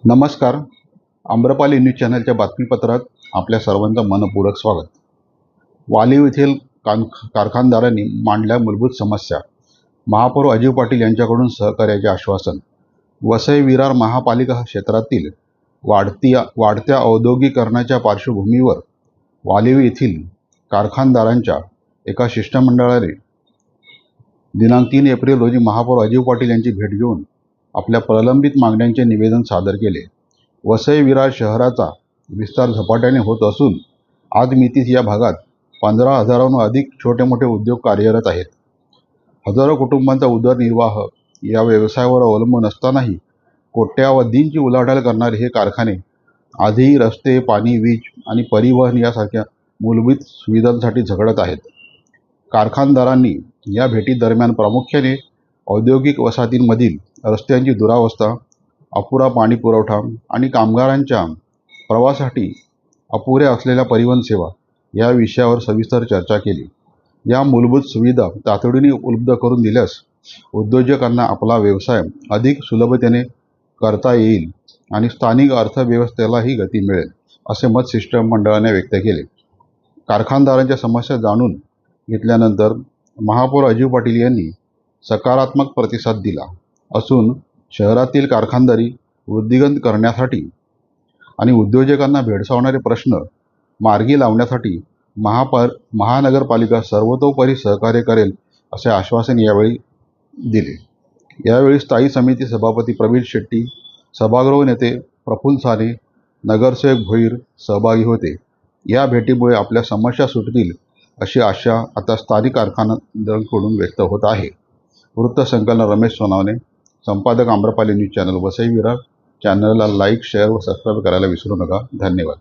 नमस्कार. आम्रपाली न्यूज चॅनलच्या बातमीपत्रात आपल्या सर्वांचं मनपूर्वक स्वागत. वालीव येथील कारखानदारांनी मांडल्या मूलभूत समस्या. महापौर अजय पाटील यांच्याकडून सहकार्याचे आश्वासन. वसई विरार महापालिका क्षेत्रातील वाढत्या औद्योगिकरणाच्या पार्श्वभूमीवर वालीव येथील कारखानदारांच्या एका शिष्टमंडळाने दिनांक 3 एप्रिल रोजी महापौर अजय पाटील यांची भेट घेऊन आपल्या प्रलंबित मागण्यांचे निवेदन सादर केले. वसई विरार शहराचा विस्तार झपाट्याने होत असून आज मितीस या भागात 15,000हून अधिक छोटे मोठे उद्योग कार्यरत आहेत. हजारो कुटुंबांचा उदरनिर्वाह या व्यवसायावर अवलंबून असतानाही कोट्यावधींची उलाढाल करणारे हे कारखाने आजही रस्ते, पाणी, वीज आणि परिवहन यासारख्या मूलभूत सुविधांसाठी झगडत आहेत. कारखानदारांनी या भेटीदरम्यान प्रामुख्याने औद्योगिक वसाहतींमधील रस्त्यांची दुरावस्था, अपुरा पाणी पुरवठा आणि कामगारांच्या प्रवासासाठी अपुऱ्या असलेल्या परिवहन सेवा या विषयावर सविस्तर चर्चा केली. या मूलभूत सुविधा तातडीने उपलब्ध करून दिल्यास उद्योजकांना आपला व्यवसाय अधिक सुलभतेने करता येईल आणि स्थानिक अर्थव्यवस्थेलाही गती मिळेल, असे मत शिष्टमंडळाने व्यक्त केले. कारखानदारांच्या समस्या जाणून घेतल्यानंतर महापौर अजय पाटील यांनी सकारात्मक प्रतिसाद दिला असून शहरातील कारखानदारी वृद्धिंगत करण्यासाठी आणि उद्योजकांना भेडसावणारे प्रश्न मार्गी लावण्यासाठी महानगरपालिका सर्वतोपरी सहकार्य करेल असे आश्वासन यावेळी दिले. यावेळी स्थायी समिती सभापती प्रवीण शेट्टी, सभागृह नेते प्रफुल्ल साने, नगरसेवक भोईर सहभागी होते. या भेटीमुळे आपल्या समस्या सुटतील अशी आशा आता स्थानिक कारखानदारांकडून व्यक्त होत आहे. वृत्तसंकलन रमेश सोनावणे, संपादक आम्रपाली न्यूज चॅनल वसई विरार. चॅनलला लाईक, शेअर व सबस्क्राईब करायला विसरू नका. धन्यवाद.